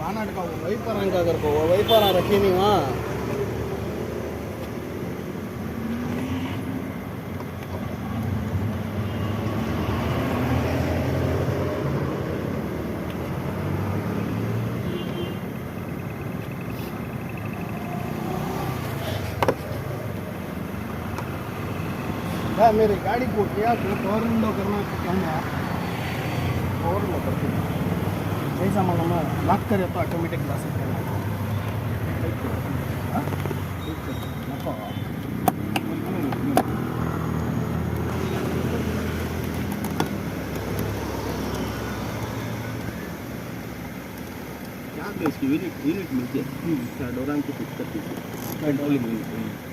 ಬಾನಾಟಕ wiper ಹಂಗಾಗರ್ಕೋ wiper ರಕ್ಕಿ ನೀವು मेरी गाड़ी को क्या पावर विंडो करना क्या है पावर विंडो करती है ऐसा मालूम है लॉक करे तो ऑटोमेटिक ग्लास क्या इसकी यूनिट मिलती है डोरान को फिक्स करती है कंट्रोलिंग यूनिट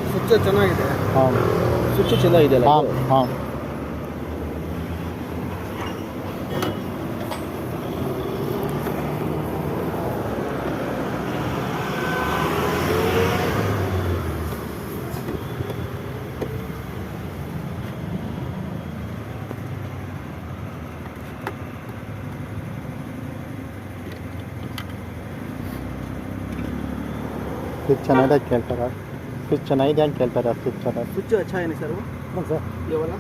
ಸ್ವಿಚ್ ಚೆನ್ನಾಗಿದೆ ಹಾಂ ಸ್ವಿಚ್ ಚೆನ್ನಾಗಿದೆ ಹಾಂ ಹಾಂ स्विच ಚೆನ್ನಾಗಿದೆ ಅಂತ ಕೇಳ್ತಾರೆ स्विच ಚೆನ್ನಾಗಿದೆ ಅಂತ ಕೇಳ್ತಾರೆ स्विच स्विच अच्छा है नहीं सर वो कौन सा ये वाला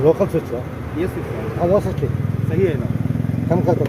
लोकल स्विच है ये स्विच हाँ वो स्विच सही है ना कम कर दो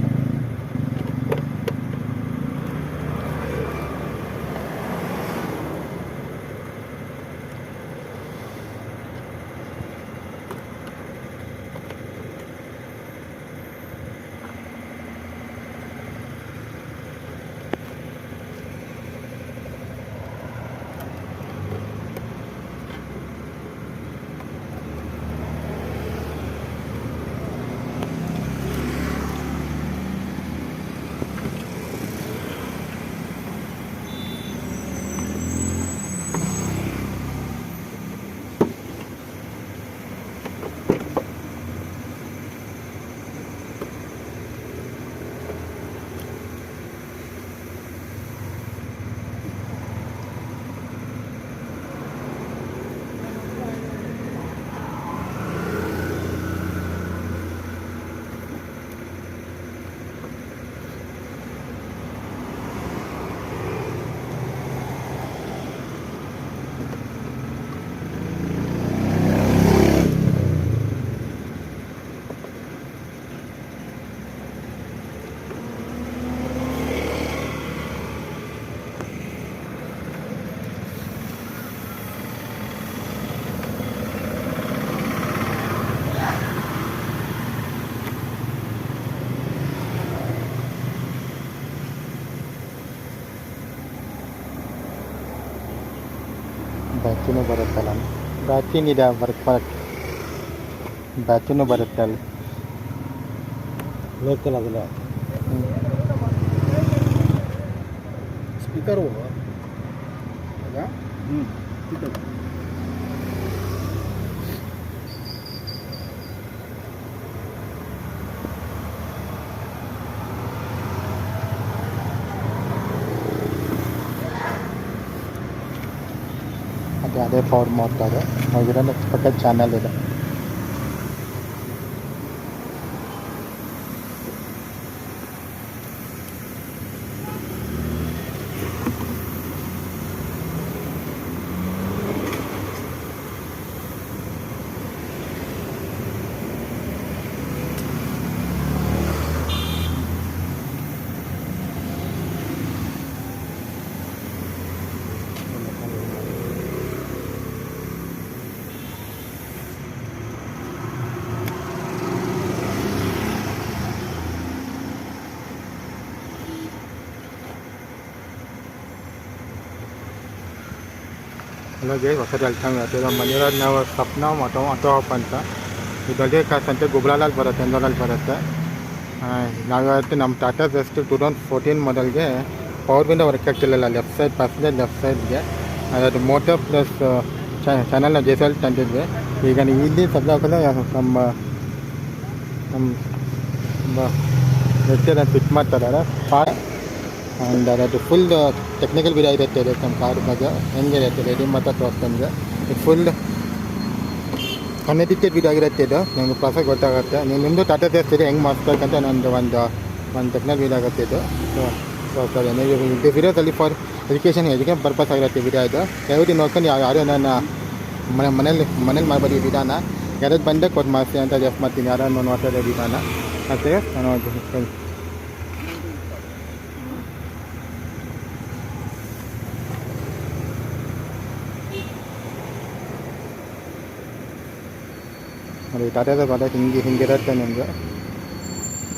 ಬ್ಯಾಟ್ರಿನೂ ಬರುತ್ತಲ್ಲ ಬ್ಯಾಟ್ರಿನಿದೆ ವರ್ಕ್ ಮಾಡೋಕ್ಕೆ ಬ್ಯಾಟ್ರಿನೂ ಬರುತ್ತೆ ಅಲ್ಲಿ ಲೋಕಲ್ ಅದಲ್ಲ स्पीकर होगा स्पीकर ಅದೇ ಪವರ್ ಮಾಡ್ತಾರೆ ಹೋಗಿರೋ ನೆಕ್ಸ್ಟ್ ಪಕ್ಕ ಚಾನಲ್ ಇದೆ అలాగే ఒకసారి వెళ్తాం కదా ಮಂಜುರಾಜ್ ನಾವು ಸಪ್ನ ಆಟೋ ಆಫ್ ಅಂತ ಇದಲ್ಲದೆ ಸಂತೆ ಗುಬ್ಲಾಲಲ್ಲಿ ಬರುತ್ತೆ ಎಂದೋರಲ್ಲಿ ಬರುತ್ತೆ ನಾವಿವತ್ತು ನಮ್ಮ ಟಾಟಾ ಜಸ್ಟ್ 2014 ಮಾಡೆಲ್ಗೆ ಪವರ್ ವಿಂಡೋ ವರ್ಕ್ ಆಗ್ತಿರಲಿಲ್ಲ ಲೆಫ್ಟ್ ಸೈಡ್ ಪ್ಯಾಸೆಂಜರ್ ಲೆಫ್ಟ್ ಸೈಡ್ಗೆ ಅದು ಮೋಟರ್ ಪ್ಲಸ್ ಚಾನಲ್ನ ಜೆಸಲ್ಲಿ ತಂದಿದ್ವಿ ಈಗ ಇಲ್ಲಿ ಸದ್ಯ ನಮ್ಮ ಅದನ್ನು ಫಿಟ್ ಮಾಡ್ತಾ ಇದ್ದಾರೆ ಆ್ಯಂಡ್ ಅದು ಫುಲ್ ಟೆಕ್ನಿಕಲ್ ವಿಡಿಯೋ ಇರುತ್ತೆ ಇದು ನಮ್ಮ ಕಾರ್ ಬಗ್ಗೆ ಹೆಂಗೆ ಇರುತ್ತೆ ರೆಡಿ ಮಾತ್ರ ತೋರಿಸ್ತಂಗೆ ಇದು ಫುಲ್ ಅನ್ಎಡಿಟೆಡ್ ವಿಡಿಯೋ ಆಗಿರುತ್ತೆ ಇದು ನಿಮಗೆ ಪ್ರಾಸೆಸ್ ಗೊತ್ತಾಗುತ್ತೆ ನೀವು ನಿಮ್ಮದು ಟಾಟಾ ತೋರಿಸ್ತೀರಿ ಹೆಂಗೆ ಮಾಡಿಸ್ಬೇಕಂತ ಒಂದು ಟೆಕ್ನಿಕಲ್ ವಿಡಿಯೋ ಆಗುತ್ತೆ ಇದು ಸೊ ಸರಿ ನೀವು ಇದು ವಿಡಿಯೋದಲ್ಲಿ ಫಾರ್ ಎಜುಕೇಷನ್ ಪರ್ಪಸ್ ಆಗಿರುತ್ತೆ ವಿಡಿಯೋ ಇದು ದಯವಿಟ್ಟು ನೋಡ್ಕೊಂಡು ಯಾರು ನನ್ನ ಮನೇಲಿ ಮಾಡ್ಬೋದು ಈ ವಿಧಾನ ಯಾರು ಬಂದೇ ಕೊಟ್ಟು ಮಾಡಿಸಿ ಅಂತ ಜಸ್ಟ್ ಮಾಡ್ತೀನಿ ಯಾರನ್ನು ನೋಡ್ತಾ ಇರೋ ವಿಧಾನ ಮತ್ತು ನಾನು ನೋಡಿ ಟಾಟಾದ ಬರೋದು ಹಿಂಗಿರುತ್ತೆ ನಿಮಗೆ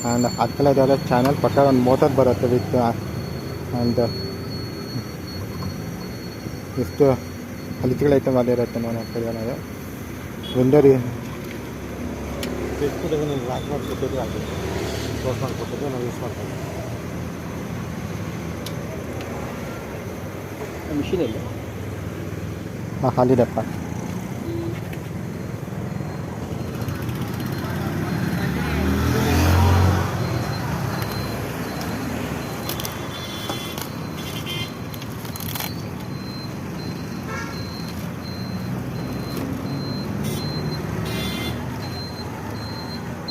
ಆ್ಯಂಡ್ ಅದಕ್ಕೆಲ್ಲ ಇದಾದ ಚಾನಲ್ ಪಕ್ಕ ಒಂದು ಮೋಟರ್ ಬರುತ್ತೆ ವಿತ್ ಆ್ಯಂಡ್ ಎಷ್ಟು ಹಲಿಕೆಗಳ ಐಟಮ್ ಅದೇ ಇರುತ್ತೆ ನಾನು ಕಲಿಯೋದು ವಿಂಡೋ ಲಾಕ್ ಮಾಡಿಕೊಟ್ಟಿದ್ದು ಆಗುತ್ತೆ ಕ್ಲೋಸ್ ಮಾಡಿಕೊಟ್ಟಿದ್ದು ನಾವು ಯೂಸ್ ಮಾಡ್ತೀವಿ ಮಿಷಿನ್ ಇಲ್ಲ ಹಾಂ ಅಲ್ಲಿದೆಪ್ಪ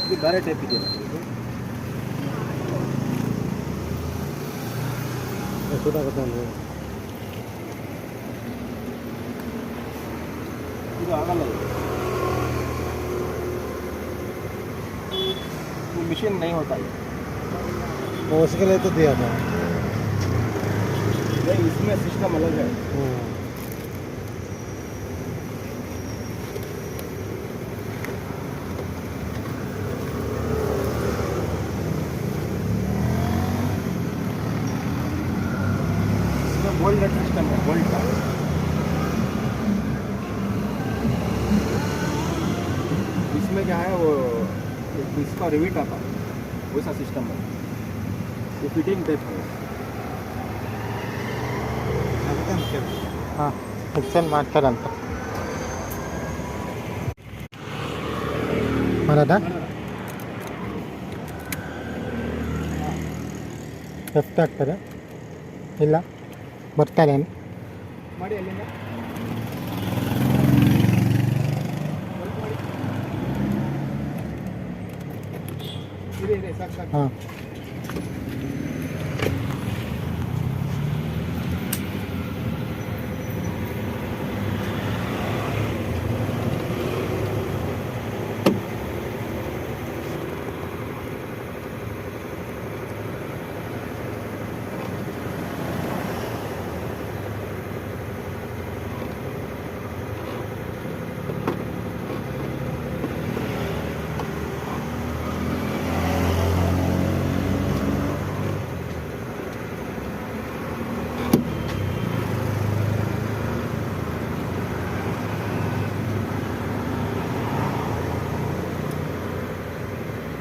ಇದು ಬೇರೆ ಟೈಪ್ ಇದೆಯಲ್ಲ ಸೂಟಾಗುತ್ತೆ ಅಂದರೆ ಇದು ಆಗಲ್ಲ ಇದು मशीन नहीं होता है उसके लिए तो दिया था नहीं इसमें सिस्टम अलग है बोल्ट सिस्टम है बोल्ट का इसमें क्या है वो इसका रिविट आता है वैसा सिस्टम है ये फिटिंग टाइप है ಹಾಂ ಎಕ್ಸ್ಚೇಂಜ್ ಮಾಡ್ತಾರಂತ ಮಾಡೋದಾ ಎಷ್ಟಾಗ್ತದೆ ಇಲ್ಲ ಬರ್ತಾರೇನು ಮಾಡಿ ಅಲ್ಲಿಂದ ಇದೆ ಸಾಕು ಸಾಕು ಹಾಂ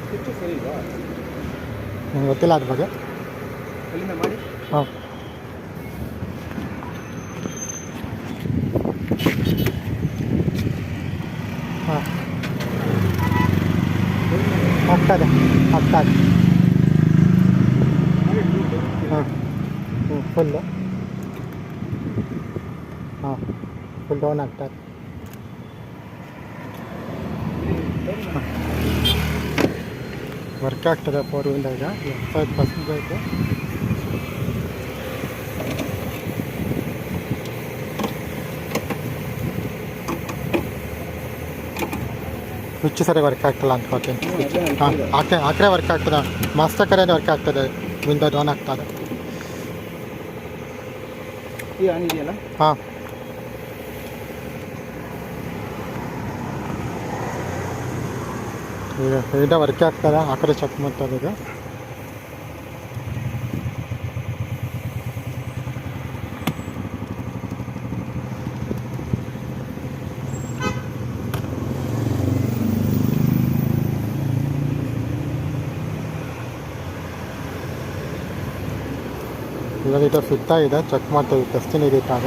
ಸ್ವಿಚ್ ಸರಿ ಇದೆ ನನಗೆ ಗೊತ್ತಿಲ್ಲ ಅದ್ರ ಬಗ್ಗೆ ಅಲ್ಲಿಂದ ಮಾಡಿ ಹಾಂ ಹಾಂ ಆಗ್ತದೆ ಆಗ್ತದೆ ಹಾಂ ಫುಲ್ಲು ಹಾಂ ಫುಲ್ ಡೌನ್ ಆಗ್ತದೆ ವರ್ಕ್ ಆಗ್ತದೆ 4 ವೀಲರ್ಗ 5% ಆಯಿತು ಸ್ವಿಚ್ ಸರಿ ವರ್ಕ್ ಆಗ್ತಿಲ್ಲ ಅನ್ಕೋತೀನಿ ಹಾಂ ಆಕಡೆ ವರ್ಕ್ ಆಗ್ತದೆ ಮಾಸ್ಟರ್ ಕಡೆ ವರ್ಕ್ ಆಗ್ತದೆ ವಿಂಡೋ ಡೌನ್ ಆಗ್ತದೆ ಈ ಆನ್ ಇದೆಯಲ್ಲ ಹಾಂ ಈಗ ವರ್ಕ್ ಆಗ್ತದೆ ಆ ಕಡೆ ಚೆಕ್ ಮಾಡ್ತದೆ ಈಗ ಇವಾಗ ಇದು ಫಿಟ್ ಆಗಿದೆ ಚೆಕ್ ಮಾಡ್ತೀವಿ ಟೆಸ್ಟಿಂಗ್ ಇದಿಟ್ಟಾಗ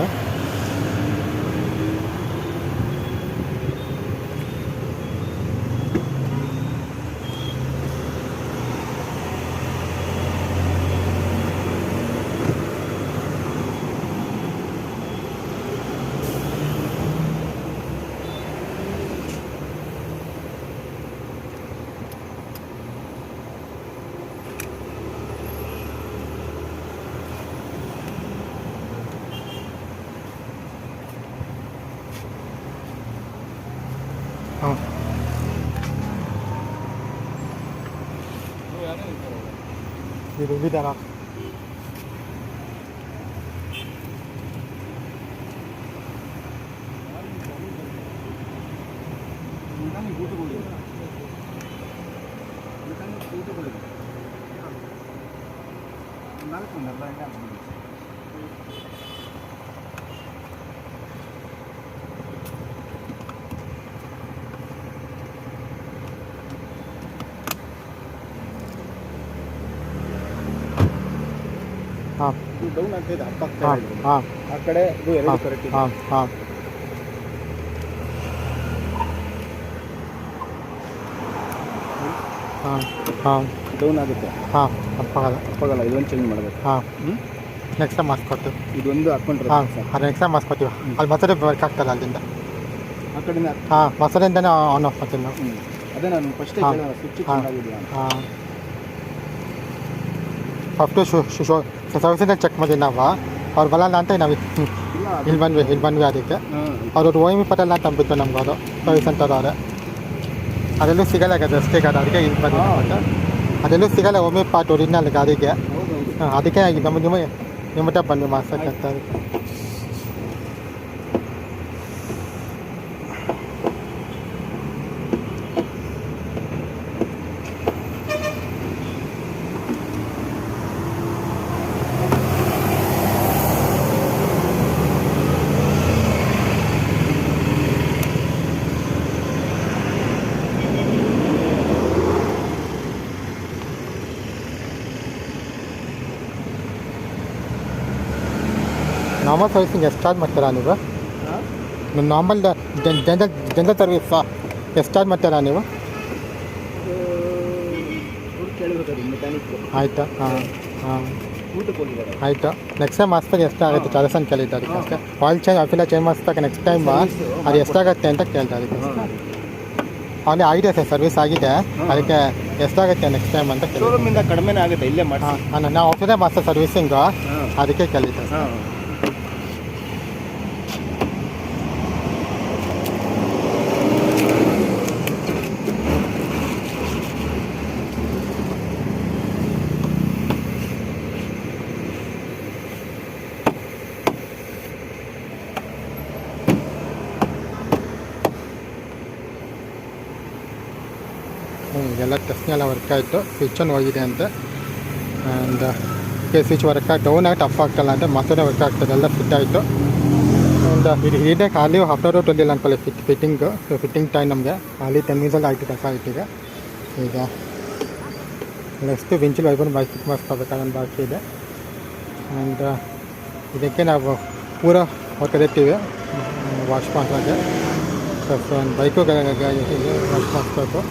ರುಬ್ಬಿದಾರ ಹಾಂ ಡೌನ್ ಆಗ್ತಿದೆ ಅಪ್ಪ ಹಾಂ ಹಾಂ ಆ ಕಡೆ ಇದು ಎರಡು ಕರೆಕ್ಟ್ ಇದೆ. ಹಾಂ ಹಾಂ ಹಾಂ ಹಾಂ ಡೌನ್ ಆಗುತ್ತೆ ಹಾಂ ತಪ್ಪಾಗಲ್ಲ ಅಪ್ಪಾಗಲ್ಲ ಇದೊಂದು ಚೇಂಜ್ ಮಾಡಬೇಕು. ಹಾಂ ಹ್ಞೂ ನೆಕ್ಸ್ಟ್ ಟೈಮ್ ಮಾಡಿಸ್ಕೊಡ್ತೀವಿ. ಇದೊಂದು ಹಾಕ್ಕೊಂಡ್ರೆ ಹಾಂ ಸರ್ ಅದು ನೆಕ್ಸ್ಟ್ ಟೈಮ್ ಮಾಡಿಸ್ಕೊಡ್ತೀವಿ. ಅಲ್ಲಿ ಮಸೂರಿ ವರ್ಕ್ ಆಗ್ತಲ್ಲ ಅಲ್ಲಿಂದ. ಆ ಕಡೆಯಿಂದ ಹಾಂ ಮಸೂರಿಂದನೇ ಆನ್ ಆಫ್ ಮಾಡ್ತೀವಿ ನಾವು. ಹ್ಞೂ ಅದೇ ನಾನು ಫಸ್ಟೇ ಹಾಂ. ಕೇಳೋಣ ಸ್ವಿಚ್ ಹಾಂ. ಚೆನ್ನಾಗಿದೆಯಾ ಅಂತ. ಹಾಂ ಫಸ್ಟು ಸರ್ವಿಸಿಂದ ಚೆಕ್ ಮಾಡಿದ್ವಿ ನಾವು. ಅವ್ರು ಬರಲ್ಲ ಅಂತ ನಾವು ಇಲ್ಲ ಇಲ್ಲಿ ಬಂದ್ವಿ ಅದಕ್ಕೆ. ಹಾಂ ಅವರು OME ಪಟೇಲ್ ಅಂತ ಅಂಬಿತ್ತು ನಮ್ಗೆ ಅವರು ಸರ್ವಿಸ್ ಸೆಂಟರ್ ಅವರೇ. ಅದೆಲ್ಲೂ ಸಿಗಲ್ಲ ಅಷ್ಟೇ ಗಾಡಿ ಅದಕ್ಕೆ ಇಲ್ಲಿ ಬಂದ್ವಿ ಮತ್ತೆ. ಅದೆಲ್ಲೂ ಸಿಗಲ್ಲ OME ಪಾರ್ಟ್ ಒರಿಜಿನಲ್ ಗಾಡಿಗೆ. ಹೌದೌದು. ಹಾಂ ಅದಕ್ಕೆ ನಿಮ್ಮ ಮಟ್ಟ ಬಂದ್ವಿ ಮಾಡ್ಸೋಕ್ಕಂತ. ನಾರ್ಮಲ್ ಸರ್ವಿಸಿಂಗ್ ಎಷ್ಟು ಚಾರ್ಜ್ ಮಾಡ್ತೀರಾ ನೀವು? ಹಾಂ ನಾರ್ಮಲ್ ಜನರಲ್ ಸರ್ವಿಸ್ ಎಷ್ಟು ಚಾರ್ಜ್ ಮಾಡ್ತೀರಾ ನೀವು? ಅವ್ರು ಕೇಳಬೇಕಾದ್ರೆ ಮೆಕ್ಯಾನಿಕ್ ಆಯಿತಾ? ಹಾಂ ಹಾಂ ಊಟಕ್ಕೆ ಹೋಗಿದ್ದಾರೆ. ಆಯಿತು. ನೆಕ್ಸ್ಟ್ ಟೈಮ್ ಮಾಡಿಸ್ದಾಗ ಎಷ್ಟಾಗುತ್ತೆ ಚಾರ್ಜಸ್ ಅಂತ ಕೇಳಿದ್ದು ಅದಕ್ಕೆ ಅಷ್ಟೇ. ಆಯಿಲ್ ಚೇಂಜ್ ಆಫಿಲ್ಲ ಚೇಂಜ್ ಮಾಡಿಸ್ದಾಗ ನೆಕ್ಸ್ಟ್ ಟೈಮ್ ಅದು ಎಷ್ಟಾಗುತ್ತೆ ಅಂತ ಕೇಳ್ತಾ ಅದಕ್ಕೆ. ಅವನೇ ಆಗಿದೆ ಸರ್ ಸರ್ವಿಸ್ ಆಗಿದೆ ಅದಕ್ಕೆ ಎಷ್ಟಾಗುತ್ತೆ ನೆಕ್ಸ್ಟ್ ಟೈಮ್ ಅಂತ ಕೇಳಿ. ಶೋರೂಮಿಂದ ಕಡಿಮೆನೇ ಆಗುತ್ತೆ ಇಲ್ಲೇ ಮಾಡಿಸಿ. ಹಾಂ ನಾವು ಆಫೀಸೇ ಮಾಡ್ತೀವಿ ಸರ್ವಿಸಿಂಗು ಹಾಂ ಅದಕ್ಕೆ ಕೇಳಿದ್ದೆ ಸರ್. ಹಾಂ ಎಲ್ಲ ಟೆಸ್ಟ್ನೆಲ್ಲ ವರ್ಕ್ ಆಯಿತು. ಸ್ವಿಚ್ಚನ್ನು ಹೋಗಿದೆ ಅಂತೆ. ಆ್ಯಂಡ್ ಸ್ವಿಚ್ ವರ್ಕ್ ಡೌನ್ ಆಗಿ ಅಪ್ ಆಗ್ತಲ್ಲ ಅಂತ ಮತ್ತೊಂದೇ ವರ್ಕ್ ಆಗ್ತದೆ. ಎಲ್ಲ ಫಿಟ್ ಆಯಿತು. ಆ್ಯಂಡ್ ಇದೇ ಖಾಲಿ ಹಾಫ್ ಅವರ್ ತೊಳಿಲ್ಲ ಅನ್ಕೊಳ್ಳಿ ಫಿಟ್ಟಿಂಗ್ ಟೈಮ್ ನಮಗೆ ಖಾಲಿ 10 ಮಿನಿಟ್ಸಲ್ಲಿ ಆಯಿತು ಕೆಲಸ ಆಯ್ತು. ಈಗ ನೆಕ್ಸ್ಟು ವಿಂಚಿಲ್ ವೈಬರ್ ಬೈಕ್ ಫಿಟ್ ಮಾಡಿಸ್ಕೋಬೇಕಾದ್ರೆ ಬಾಕಿ ಇದೆ. ಆ್ಯಂಡ್ ಇದಕ್ಕೆ ನಾವು ಪೂರ ಹೊತ್ತಿರ್ತೀವಿ ವಾಶ್ ಮಾಡೋಕ್ಕೆ. ಬೈಕು ವಾಶ್ ಮಾಡಿಸ್ಬೇಕು.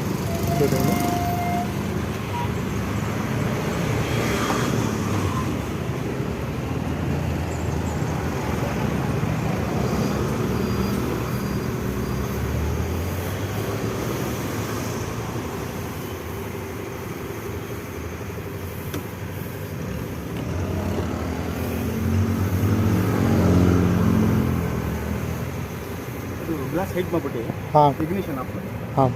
ಗ್ಲಾಸ್ ಹೈಟ್ ಮಾಡ್ಬಿಟ್ಟು ಹಾಂ ಇಗ್ನಿಷನ್ ಆಫ್ ಮಾಡಿ. ಹಾಂ